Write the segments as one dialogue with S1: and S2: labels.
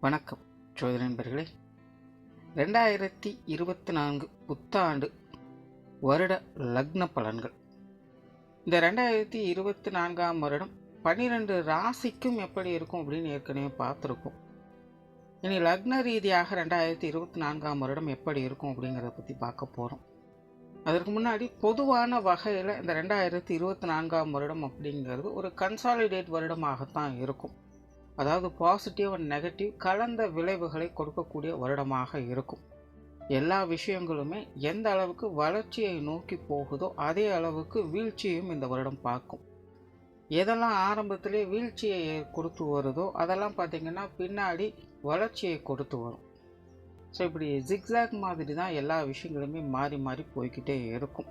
S1: வணக்கம் ஜோதிட நண்பர்களே. 2024 புத்தாண்டு வருட லக்ன பலன்கள். இந்த 2024ஆம் வருடம் 12 ராசிக்கும் எப்படி இருக்கும் அப்படின்னு ஏற்கனவே பார்த்துருக்கோம். இனி லக்ன ரீதியாக 2024ஆம் வருடம் எப்படி இருக்கும் அப்படிங்கிறத பற்றி பார்க்க போகிறோம். அதற்கு முன்னாடி பொதுவான வகையில் இந்த 2024ஆம் வருடம் அப்படிங்கிறது ஒரு கன்சாலிடேட் வருடமாகத்தான் இருக்கும். அதாவது பாசிட்டிவ் அண்ட் நெகட்டிவ் கலந்த விளைவுகளை கொடுக்கக்கூடிய வருடமாக இருக்கும். எல்லா விஷயங்களுமே எந்த அளவுக்கு வளர்ச்சியை நோக்கி போகுதோ அதே அளவுக்கு வீழ்ச்சியையும் இந்த வருடம் பார்க்கும். எதெல்லாம் ஆரம்பத்திலே வீழ்ச்சியை கொடுத்து வருதோ அதெல்லாம் பார்த்திங்கன்னா பின்னாடி வளர்ச்சியை கொடுத்து வரும். ஸோ இப்படி ஜிக்ஸாக் மாதிரி தான் எல்லா விஷயங்களுமே மாறி மாறி போய்கிட்டே இருக்கும்.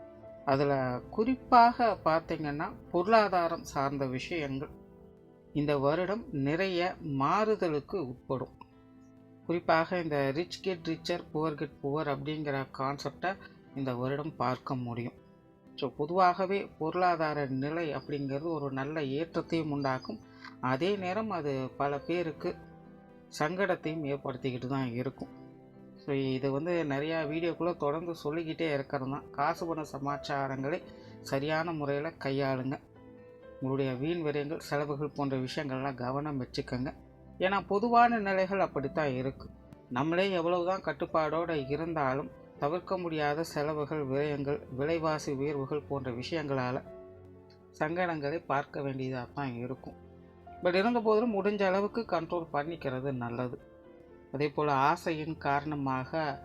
S1: அதில் குறிப்பாக பார்த்திங்கன்னா பொருளாதாரம் சார்ந்த விஷயங்கள் இந்த வருடம் நிறைய மாறுதலுக்கு உட்படும். குறிப்பாக இந்த rich get richer poor get poor அப்படிங்கிற கான்செப்டை இந்த வருடம் பார்க்க முடியும். ஸோ பொதுவாகவே பொருளாதார நிலை அப்படிங்கிறது ஒரு நல்ல ஏற்றத்தையும் உண்டாக்கும். அதே நேரம் அது பல பேருக்கு சங்கடத்தையும் ஏற்படுத்திக்கிட்டு தான் இருக்கும். ஸோ இது நிறையா வீடியோக்குள்ளே தொடர்ந்து சொல்லிக்கிட்டே இருக்கிறது தான். காசு பண சமாச்சாரங்களை சரியான முறையில் கையாளுங்க. உங்களுடைய வீண் விரயங்கள் செலவுகள் போன்ற விஷயங்கள்லாம் கவனம் வச்சுக்கோங்க. ஏன்னா பொதுவான நிலைகள் அப்படித்தான் இருக்குது. நம்மளே எவ்வளவுதான் கட்டுப்பாடோடு இருந்தாலும் தவிர்க்க முடியாத செலவுகள் விரயங்கள் விலைவாசி உயர்வுகள் போன்ற விஷயங்களால் சங்கடங்களை பார்க்க வேண்டியதாக தான் இருக்கும். பட் இருந்த போதிலும் முடிஞ்ச அளவுக்கு கண்ட்ரோல் பண்ணிக்கிறது நல்லது. அதே போல் ஆசையின் காரணமாக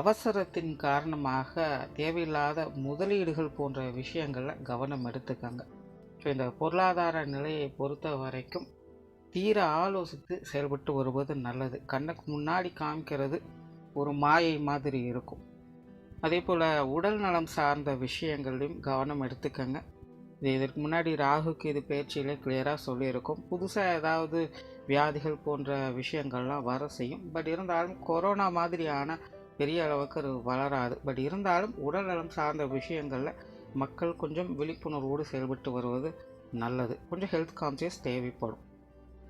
S1: அவசரத்தின் காரணமாக தேவையில்லாத முதலீடுகள் போன்ற விஷயங்களில் கவனம் எடுத்துக்கங்க. ஸோ இந்த பொருளாதார நிலையை பொறுத்த வரைக்கும் தீர ஆலோசித்து செயல்பட்டு வருவது நல்லது. கண்ணுக்கு முன்னாடி காமிக்கிறது ஒரு மாயை மாதிரி இருக்கும். அதே போல் உடல் நலம் சார்ந்த விஷயங்களையும் கவனம் எடுத்துக்கங்க. இதற்கு முன்னாடி ராகுக்கு இது பயிற்சியிலே கிளியராக சொல்லியிருக்கும். புதுசாக ஏதாவது வியாதிகள் போன்ற விஷயங்கள்லாம் வர செய்யும். பட் இருந்தாலும் கொரோனா மாதிரியான பெரிய அளவுக்கு அது வளராது. பட் இருந்தாலும் உடல் நலம் சார்ந்த விஷயங்களில் மக்கள் கொஞ்சம் விழிப்புணர்வோடு செயல்பட்டு வருவது நல்லது. கொஞ்சம் ஹெல்த் கான்சியஸ் தேவைப்படும்.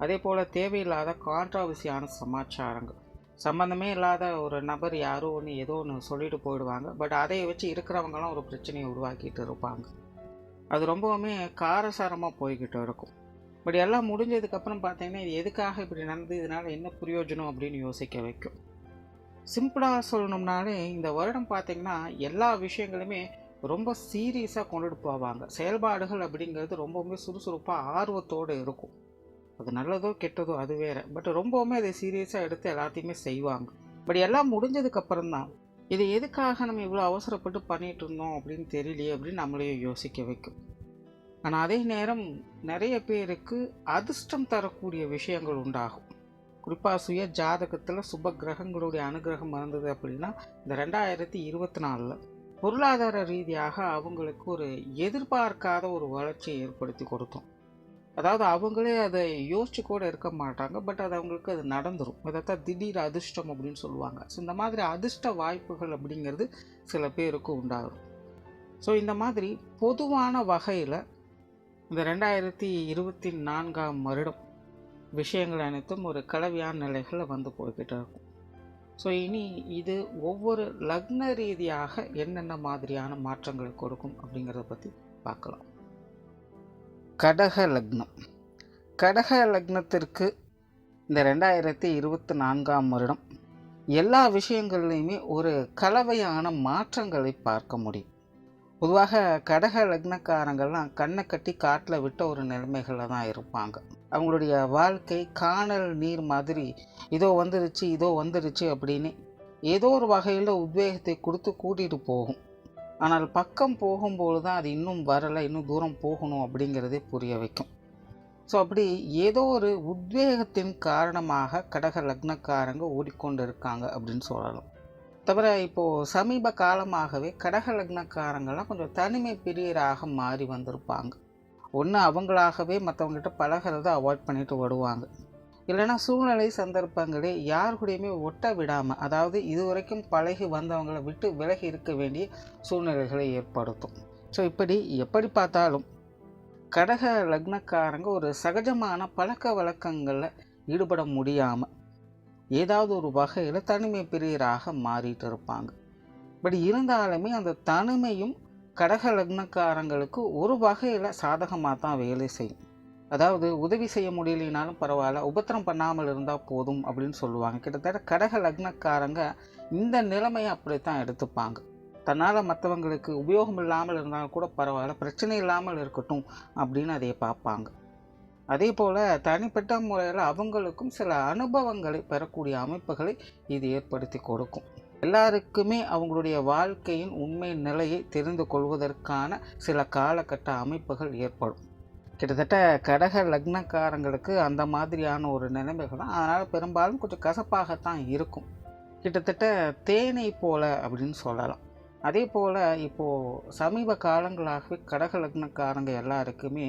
S1: அதே போல் தேவையில்லாத கான்ட்ராவர்சியான சமாச்சாரங்கள், சம்மந்தமே இல்லாத ஒரு நபர் யாரோ ஒன்று ஏதோ ஒன்று சொல்லிட்டு போயிடுவாங்க. பட் அதை வச்சு இருக்கிறவங்களாம் ஒரு பிரச்சனையை உருவாக்கிட்டு இருப்பாங்க. அது ரொம்பவுமே காரசாரமாக போய்கிட்டு இருக்கும். பட் எல்லாம் முடிஞ்சதுக்கப்புறம் பார்த்தீங்கன்னா இது எதுக்காக இப்படி நடந்தது, இதனால் என்ன பிரயோஜனம் அப்படின்னு யோசிக்க வைக்கும். சிம்பிளாக சொல்லணும்னாலே இந்த வருடம் பார்த்திங்கன்னா எல்லா விஷயங்களுமே ரொம்ப சீரியஸாக கொண்டுட்டு போவாங்க. செயல்பாடுகள் அப்படிங்கிறது ரொம்பவுமே சுறுசுறுப்பாக ஆர்வத்தோடு இருக்கும். அது நல்லதோ கெட்டதோ அது வேறு. பட் ரொம்பவுமே அதை சீரியஸாக எடுத்து எல்லாத்தையுமே செய்வாங்க. பட் எல்லாம் முடிஞ்சதுக்கப்புறம் தான் இது எதுக்காக நம்ம இவ்வளோ அவசரப்பட்டு பண்ணிகிட்டு இருந்தோம் அப்படின்னு தெரியலையே அப்படின்னு நம்மளையும் யோசிக்க வைக்கும். ஆனால் அதே நேரம் நிறைய பேருக்கு அதிர்ஷ்டம் தரக்கூடிய விஷயங்கள் உண்டாகும். குறிப்பாக சுய ஜாதகத்தில் சுப கிரகங்களுடைய அனுகிரகம் இருந்தது அப்படின்னா இந்த 2024 பொருளாதார ரீதியாக அவங்களுக்கு ஒரு எதிர்பார்க்காத ஒரு வளர்ச்சியை ஏற்படுத்தி கொடுத்தோம். அதாவது அவங்களே அதை யோசிச்சு கூட இருக்க மாட்டாங்க. பட் அது அவங்களுக்கு அது நடந்துடும். அதைத்தான் திடீர் அதிர்ஷ்டம் அப்படின்னு சொல்லுவாங்க. ஸோ இந்த மாதிரி அதிர்ஷ்ட வாய்ப்புகள் அப்படிங்கிறது சில பேருக்கு உண்டாகும். ஸோ இந்த மாதிரி பொதுவான வகையில் இந்த 2024ஆம் வருடம் விஷயங்கள் அனைத்தும் ஒரு கலவையான நிலைகளில் போய்கிட்டு இருக்கும். ஸோ இனி இது ஒவ்வொரு லக்ன ரீதியாக என்னென்ன மாதிரியான மாற்றங்களை கொடுக்கும் அப்படிங்கிறத பற்றி பார்க்கலாம். கடக லக்னம். கடக லக்னத்திற்கு இந்த 2024ஆம் வருடம் எல்லா விஷயங்கள்லையுமே ஒரு கலவையான மாற்றங்களை பார்க்க முடியும். பொதுவாக கடக லக்னக்காரங்கள்லாம் கண்ணை கட்டி காட்டில் விட்ட ஒரு நிலைமைகளில் தான் இருப்பாங்க. அவங்களுடைய வாழ்க்கை காணல் நீர் மாதிரி இதோ வந்துருச்சு அப்படின்னு ஏதோ ஒரு வகையில் உத்வேகத்தை கொடுத்து கூட்டிகிட்டு போகும். ஆனால் பக்கம் போகும்போது தான் அது இன்னும் வரலை, இன்னும் தூரம் போகணும் அப்படிங்கிறதே புரிய வைக்கும். ஸோ அப்படி ஏதோ ஒரு உத்வேகத்தின் காரணமாக கடக லக்னக்காரங்க ஓடிக்கொண்டு இருக்காங்க அப்படின்னு சொல்லலாம். தவிர இப்போது சமீப காலமாகவே கடக லக்னக்காரங்கள்லாம் கொஞ்சம் தனிமை பிரியராக மாறி வந்திருப்பாங்க. ஒன்று அவங்களாகவே மற்றவங்ககிட்ட பழகிறத அவாய்ட் பண்ணிட்டு வருவாங்க. இல்லைனா சூழ்நிலை சந்தர்ப்பங்களே யார் கூடயுமே ஒட்ட விடாமல், அதாவது இதுவரைக்கும் பழகி வந்தவங்களை விட்டு விலகி இருக்க வேண்டிய சூழ்நிலைகளை ஏற்படுத்தும். ஸோ இப்படி எப்படி பார்த்தாலும் கடக லக்னக்காரங்க ஒரு சகஜமான பழக்க வழக்கங்களில் ஈடுபட முடியாமல் ஏதாவது ஒரு வகையில் தனிமை பிரியராக மாறிட்டு இருப்பாங்க. பட் இருந்தாலுமே அந்த தனிமையும் கடக லக்னக்காரங்களுக்கு ஒரு வகையில் சாதகமாக தான் வேலை செய்யும். அதாவது உதவி செய்ய முடியலைனாலும் பரவாயில்ல, உபத்திரம் பண்ணாமல் இருந்தால் போதும் அப்படின்னு சொல்லுவாங்க. கிட்டத்தட்ட கடக லக்னக்காரங்க இந்த நிலைமையை அப்படித்தான் எடுத்துப்பாங்க. தன்னால் மற்றவங்களுக்கு உபயோகம் இல்லாமல் இருந்தாலும் கூட பரவாயில்ல, பிரச்சனை இல்லாமல் இருக்கட்டும் அப்படின்னு அதை பார்ப்பாங்க. அதே போல் தனிப்பட்ட முறையில் அவங்களுக்கும் சில அனுபவங்களை பெறக்கூடிய அமைப்புகளை இது ஏற்படுத்தி கொடுக்கும். எல்லாருக்குமே அவங்களுடைய வாழ்க்கையின் உண்மை நிலையை தெரிந்து கொள்வதற்கான சில காலகட்ட அமைப்புகள் ஏற்படும். கிட்டத்தட்ட கடக லக்னக்காரங்களுக்கு அந்த மாதிரியான ஒரு நிலைமைகள் தான். அதனால் பெரும்பாலும் கொஞ்சம் கசப்பாகத்தான் இருக்கும். கிட்டத்தட்ட தேனை போல அப்படின்னு சொல்லலாம். அதே போல் இப்போது சமீப காலங்களாகவே கடக லக்னக்காரங்க எல்லாருக்குமே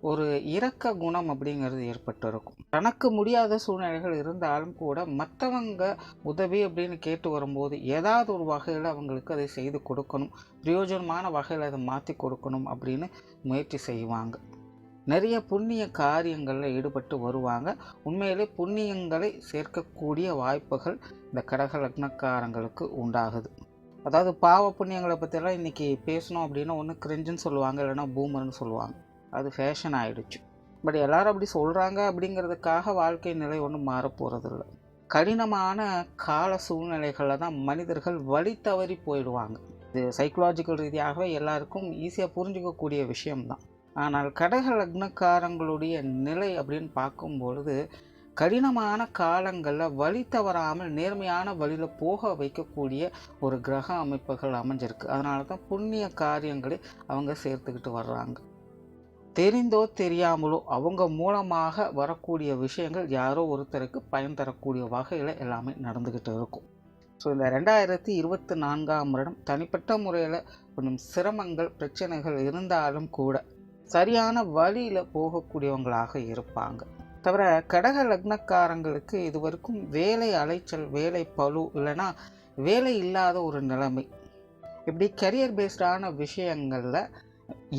S1: ஒரு இரக்க குணம் அப்படிங்கிறது ஏற்பட்டு இருக்கும். தனக்கு முடியாத சூழ்நிலைகள் இருந்தாலும் கூட மற்றவங்க உதவி அப்படின்னு கேட்டு வரும்போது ஏதாவது ஒரு வகையில் அவங்களுக்கு அதை செய்து கொடுக்கணும், பிரயோஜனமான வகையில் அதை மாற்றி கொடுக்கணும் அப்படின்னு முயற்சி செய்வாங்க. நிறைய புண்ணிய காரியங்களில் ஈடுபட்டு வருவாங்க. உண்மையிலே புண்ணியங்களை சேர்க்கக்கூடிய வாய்ப்புகள் இந்த கடக லக்னக்காரங்களுக்கு உண்டாகுது. அதாவது பாவ புண்ணியங்களை பற்றியெல்லாம் இன்றைக்கி பேசணும் அப்படின்னா ஒன்று கிரிஞ்சுன்னு சொல்லுவாங்க, இல்லைன்னா பூமர்னு சொல்லுவாங்க. அது ஃபேஷன் ஆகிடுச்சு. பட் எல்லாரும் அப்படி சொல்கிறாங்க அப்படிங்கிறதுக்காக வாழ்க்கை நிலை ஒன்றும் மாறப்போகிறதில்ல. கடினமான கால சூழ்நிலைகளில் தான் மனிதர்கள் வழி தவறி போயிடுவாங்க. இது சைக்கலாஜிக்கல் ரீதியாகவே எல்லாருக்கும் ஈஸியாக புரிஞ்சிக்கக்கூடிய விஷயம்தான். ஆனால் கடக லக்னக்காரங்களுடைய நிலை அப்படின்னு பார்க்கும்பொழுது கடினமான காலங்களில் வழி தவறாமல் நேர்மையான வழியில் போக வைக்கக்கூடிய ஒரு கிரக அமைப்புகள் அமைஞ்சிருக்கு. அதனால தான் புண்ணிய காரியங்களை அவங்க சேர்த்துக்கிட்டு வர்றாங்க. தெரிந்தோ தெரியாமலோ அவங்க மூலமாக வரக்கூடிய விஷயங்கள் யாரோ ஒருத்தருக்கு பயன் தரக்கூடிய வகையில் எல்லாமே நடந்துக்கிட்டு இருக்கும். ஸோ இந்த 2024ஆம் வருடம் தனிப்பட்ட முறையில் கொஞ்சம் சிரமங்கள் பிரச்சனைகள் இருந்தாலும் கூட சரியான வழியில் போகக்கூடியவங்களாக இருப்பாங்க. தவிர கடக லக்னக்காரங்களுக்கு இதுவரைக்கும் வேலை அலைச்சல், வேலை பளு, இல்லைன்னா வேலை இல்லாத ஒரு நிலைமை, இப்படி கரியர் பேஸ்டான விஷயங்களில்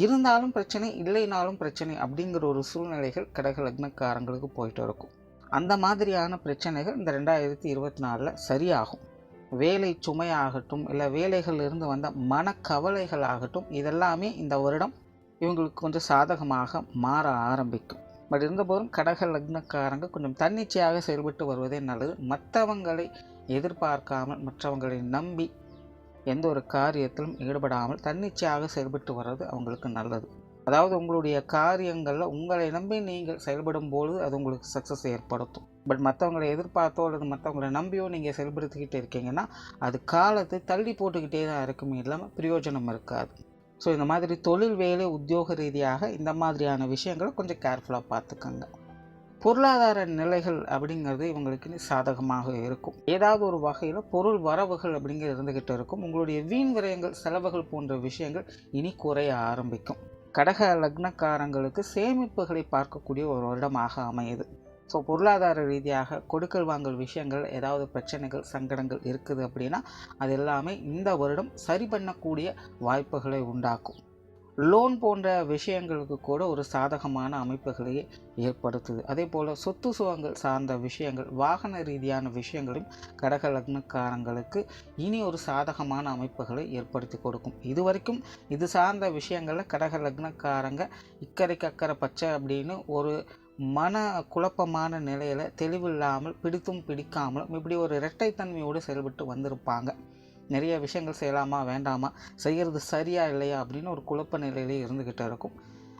S1: இருந்தாலும் பிரச்சனை, இல்லைனாலும் பிரச்சனை அப்படிங்கிற ஒரு சூழ்நிலைகள் கடக லக்னக்காரங்களுக்கு போயிட்டு இருக்கும். அந்த மாதிரியான பிரச்சனைகள் இந்த 2024 சரியாகும். வேலை சுமையாகட்டும், இல்லை வேலைகள் இருந்து வந்த மனக்கவலைகள் ஆகட்டும், இதெல்லாமே இந்த வருடம் இவங்களுக்கு கொஞ்சம் சாதகமாக மாற ஆரம்பிக்கும். பட் இருந்தபோதும் கடக லக்னக்காரங்க கொஞ்சம் தன்னிச்சையாக செயல்பட்டு வருவதே நல்லது. மற்றவங்களை எதிர்பார்க்காமல், மற்றவங்களை நம்பி எந்த ஒரு காரியத்திலும் ஈடுபடாமல் தன்னிச்சையாக செயல்பட்டு வர்றது அவங்களுக்கு நல்லது. அதாவது உங்களுடைய காரியங்களில் உங்களை நம்பி நீங்கள் செயல்படும் பொழுது அது உங்களுக்கு சக்ஸஸ் ஏற்படுத்தும். பட் மற்றவங்களை எதிர்பார்த்தோ அல்லது மற்றவங்களை நம்பியோ நீங்கள் செயல்படுத்திக்கிட்டு இருக்கீங்கன்னா அது காலத்தை தள்ளி போட்டுக்கிட்டே தான் இருக்குமே இல்லாமல் பிரயோஜனம் இருக்காது. ஸோ இந்த மாதிரி தொழில், வேலை, உத்தியோக ரீதியாக இந்த மாதிரியான விஷயங்களை கொஞ்சம் கேர்ஃபுல்லாக பார்த்துக்கோங்க. பொருளாதார நிலைகள் அப்படிங்கிறது இவங்களுக்கு சாதகமாக இருக்கும். ஏதாவது ஒரு வகையில் பொருள் வரவுகள் அப்படிங்கிறது இருந்துக்கிட்டு இருக்கும். உங்களுடைய வீண் விரயங்கள், செலவுகள் போன்ற விஷயங்கள் இனி குறைய ஆரம்பிக்கும். கடக லக்னக்காரங்களுக்கு சேமிப்புகளை பார்க்கக்கூடிய ஒரு வருடமாக அமையுது. ஸோ பொருளாதார ரீதியாக கொடுக்கல் வாங்கல் விஷயங்கள் ஏதாவது பிரச்சனைகள், சங்கடங்கள் இருக்குது அப்படின்னா அது எல்லாமே இந்த வருடம் சரி பண்ணக்கூடிய வாய்ப்புகளை உண்டாக்கும். லோன் போன்ற விஷயங்களுக்கு கூட ஒரு சாதகமான அமைப்புகளையே ஏற்படுத்துது. அதே போல் சொத்து சுகங்கள் சார்ந்த விஷயங்கள், வாகன ரீதியான விஷயங்களும் கடக லக்னக்காரங்களுக்கு இனி ஒரு சாதகமான அமைப்புகளை ஏற்படுத்தி கொடுக்கும். இதுவரைக்கும் இது சார்ந்த விஷயங்களில் கடக லக்னக்காரங்க இக்கரைக்கு அக்கறை பச்சை அப்படின்னு ஒரு மன குழப்பமான நிலையில் தெளிவில்லாமல், பிடித்தும் பிடிக்காமலும் இப்படி ஒரு இரட்டைத்தன்மையோடு செயல்பட்டு வந்திருப்பாங்க. நிறைய விஷயங்கள் செய்யலாமா வேண்டாமா, செய்கிறது சரியா இல்லையா அப்படின்னு ஒரு குழப்ப நிலையிலே இருந்துக்கிட்டு இருக்கும்.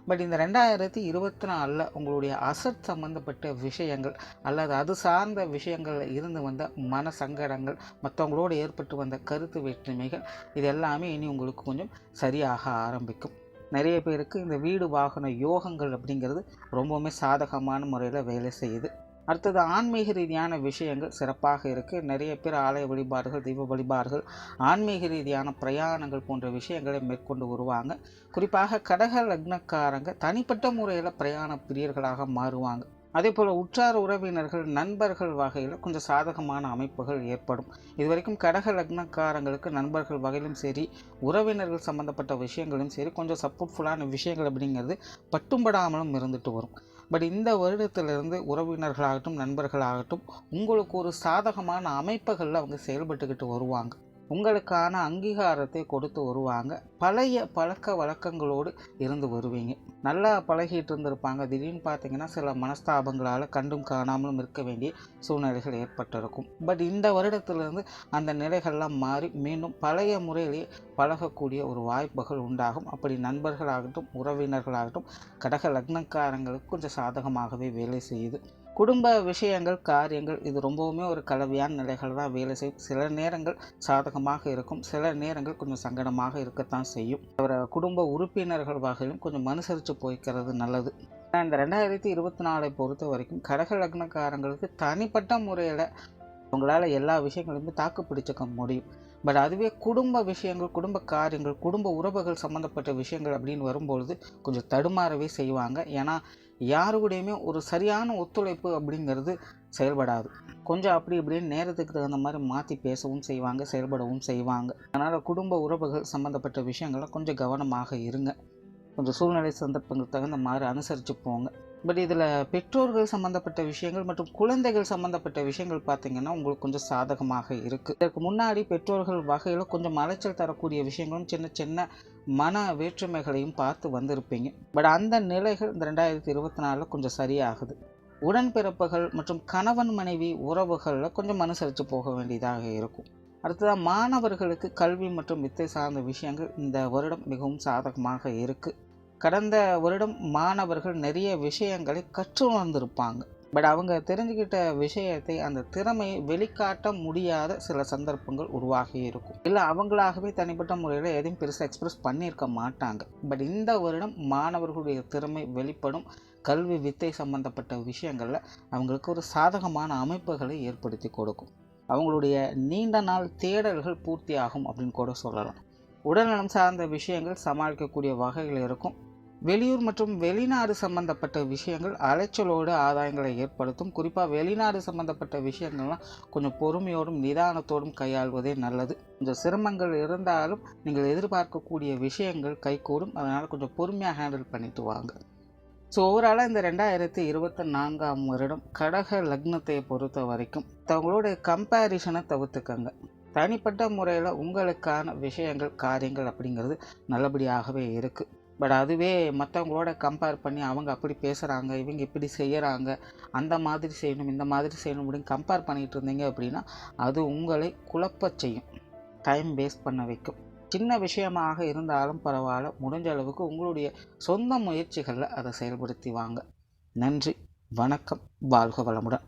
S1: பட் இந்த 2024 உங்களுடைய அசட் சம்மந்தப்பட்ட விஷயங்கள் அல்லது அது சார்ந்த விஷயங்களில் இருந்து வந்த மன சங்கடங்கள், மற்றவங்களோடு ஏற்பட்டு வந்த கருத்து வேற்றுமைகள், இது எல்லாமே இனி உங்களுக்கு கொஞ்சம் சரியாக ஆரம்பிக்கும். நிறைய பேருக்கு இந்த வீடு வாகன யோகங்கள் அப்படிங்கிறது ரொம்பவுமே சாதகமான முறையில் வேலை செய்யுது. அடுத்தது ஆன்மீக ரீதியான விஷயங்கள் சிறப்பாக இருக்குது. நிறைய பேர் ஆலய வழிபாடுகள், தெய்வ வழிபாடுகள், ஆன்மீக ரீதியான பிரயாணங்கள் போன்ற விஷயங்களை மேற்கொண்டு வருவாங்க. குறிப்பாக கடக லக்னக்காரங்க தனிப்பட்ட முறையில் பிரயாண பிரியர்களாக மாறுவாங்க. அதே போல் உற்றார் உறவினர்கள், நண்பர்கள் வகையில் கொஞ்சம் சாதகமான அமைப்புகள் ஏற்படும். இதுவரைக்கும் கடக லக்னக்காரங்களுக்கு நண்பர்கள் வகையிலும் சரி, உறவினர்கள் சம்மந்தப்பட்ட விஷயங்களும் சரி, கொஞ்சம் சப்போர்ட்ஃபுல்லான விஷயங்கள் அப்படிங்கிறது பட்டும்படாமலும் இருந்துட்டு வரும். பட் இந்த வருடத்திலிருந்து உறவினர்களாகட்டும் நண்பர்களாகட்டும் உங்களுக்கு ஒரு சாதகமான அமைப்புகளில் அவங்க செயல்பட்டுக்கிட்டு வருவாங்க. உங்களுக்கான அங்கீகாரத்தை கொடுத்து வருவாங்க. பழைய பழக்க வழக்கங்களோடு இருந்து வருவீங்க. நல்லா பழகிட்டு இருந்திருப்பாங்க. திடீர்னு பார்த்தீங்கன்னா சில மனஸ்தாபங்களால் கண்டும் காணாமலும் இருக்க வேண்டிய சூழ்நிலைகள் ஏற்பட்டிருக்கும். பட் இந்த வருடத்திலிருந்து அந்த நிலைகள்லாம் மாறி மீண்டும் பழைய முறையிலேயே பழகக்கூடிய ஒரு வாய்ப்புகள் உண்டாகும். அப்படி நண்பர்களாகட்டும் உறவினர்களாகட்டும் கடக லக்னக்காரங்களுக்கு கொஞ்சம் சாதகமாகவே வேலை செய்யுது. குடும்ப விஷயங்கள் காரியங்கள் இது ரொம்பவுமே ஒரு கலவையான நிலைகள் தான் வேலை செய்யும். சில நேரங்கள் சாதகமாக இருக்கும், சில நேரங்கள் கொஞ்சம் சங்கடமாக இருக்கத்தான் செய்யும். குடும்ப உறுப்பினர்கள் வகையிலும் கொஞ்சம் அனுசரித்து போய்க்கிறது நல்லது. இந்த 2024 பொறுத்த வரைக்கும் கடக லக்னக்காரங்களுக்கு தனிப்பட்ட முறையில் உங்களால் எல்லா விஷயங்களையுமே தாக்கு பிடிச்சிக்க முடியும். பட் அதுவே குடும்ப விஷயங்கள் குடும்ப காரியங்கள் குடும்ப உறவுகள் சம்மந்தப்பட்ட விஷயங்கள் அப்படின்னு வரும்பொழுது கொஞ்சம் தடுமாறவே செய்வாங்க. ஏன்னா யாருக்கூடையுமே ஒரு சரியான ஒத்துழைப்பு அப்படிங்கிறது செயல்படாது. கொஞ்சம் அப்படி இப்படின்னு நேரத்துக்கு தகுந்த மாதிரி மாற்றி பேசவும் செய்வாங்க, செயல்படவும் செய்வாங்க. அதனால் குடும்ப உறவுகள் சம்மந்தப்பட்ட விஷயங்கள்லாம் கொஞ்சம் கவனமாக இருங்க. கொஞ்சம் சூழ்நிலை சந்தர்ப்பங்களுக்கு தகுந்த மாதிரி அனுசரித்து போங்க. பட் இதில் பெற்றோர்கள் சம்மந்தப்பட்ட விஷயங்கள் மற்றும் குழந்தைகள் சம்மந்தப்பட்ட விஷயங்கள் பார்த்திங்கன்னா உங்களுக்கு கொஞ்சம் சாதகமாக இருக்குது. இதற்கு முன்னாடி பெற்றோர்கள் வகையில் கொஞ்சம் அலைச்சல் தரக்கூடிய விஷயங்களும் சின்ன சின்ன மன வேற்றுமைகளையும் பார்த்து வந்திருப்பீங்க. பட் அந்த நிலைகள் இந்த 2024 கொஞ்சம் சரியாகுது. உடன்பிறப்புகள் மற்றும் கணவன் மனைவி உறவுகளில் கொஞ்சம் அனுசரித்து போக வேண்டியதாக இருக்கும். அடுத்ததாக மாணவர்களுக்கு கல்வி மற்றும் வித்தை சார்ந்த விஷயங்கள் இந்த வருடம் மிகவும் சாதகமாக இருக்குது. கடந்த வருடம் மாணவர்கள் நிறைய விஷயங்களை கற்றுணர்ந்திருப்பாங்க. பட் அவங்க தெரிஞ்சுக்கிட்ட விஷயத்தை அந்த திறமையை வெளிக்காட்ட முடியாத சில சந்தர்ப்பங்கள் உருவாகி இருக்கும். இல்லை அவங்களாகவே தனிப்பட்ட முறையில் எதையும் பெருசாக எக்ஸ்பிரஸ் பண்ணியிருக்க மாட்டாங்க. பட் இந்த வருடம் மாணவர்களுடைய திறமை வெளிப்படும். கல்வி வித்தை சம்பந்தப்பட்ட விஷயங்களில் அவங்களுக்கு ஒரு சாதகமான அமைப்புகளை ஏற்படுத்தி கொடுக்கும். அவங்களுடைய நீண்ட நாள் தேடல்கள் பூர்த்தியாகும் அப்படின்னு கூட சொல்லலாம். உடல்நலம் சார்ந்த விஷயங்கள் சமாளிக்கக்கூடிய வகையில் இருக்கும். வெளியூர் மற்றும் வெளிநாடு சம்பந்தப்பட்ட விஷயங்கள் அலைச்சலோடு ஆதாயங்களை ஏற்படுத்தும். குறிப்பாக வெளிநாடு சம்பந்தப்பட்ட விஷயங்கள்லாம் கொஞ்சம் பொறுமையோடும் நிதானத்தோடும் கையாள்வதே நல்லது. கொஞ்சம் சிரமங்கள் இருந்தாலும் நீங்கள் எதிர்பார்க்கக்கூடிய விஷயங்கள் கைகூடும். அதனால் கொஞ்சம் பொறுமையாக ஹேண்டில் பண்ணிட்டு வாங்க. ஸோ ஓவராலாக இந்த 2024 வருடம் கடக லக்னத்தை பொறுத்த வரைக்கும் தங்களோட கம்பேரிசனை தவிர்த்துக்கங்க. தனிப்பட்ட முறையில் உங்களுக்கான விஷயங்கள் காரியங்கள் அப்படிங்கிறது நல்லபடியாகவே இருக்குது. பட் அதுவே மற்றவங்களோட கம்பேர் பண்ணி அவங்க அப்படி பேசுகிறாங்க, இவங்க இப்படி செய்கிறாங்க, அந்த மாதிரி செய்யணும் இந்த மாதிரி செய்யணும் அப்படின்னு கம்பேர் பண்ணிகிட்டு இருந்தீங்க அப்படின்னா அது உங்களை குழப்ப செய்யும், டைம் வேஸ்ட் பண்ண வைக்கும். சின்ன விஷயமாக இருந்தாலும் பரவாயில்ல, முடிஞ்ச அளவுக்கு உங்களுடைய சொந்த முயற்சிகளில் அதை செயல்படுத்தி வாங்க. நன்றி, வணக்கம், வாழ்க வளமுடன்.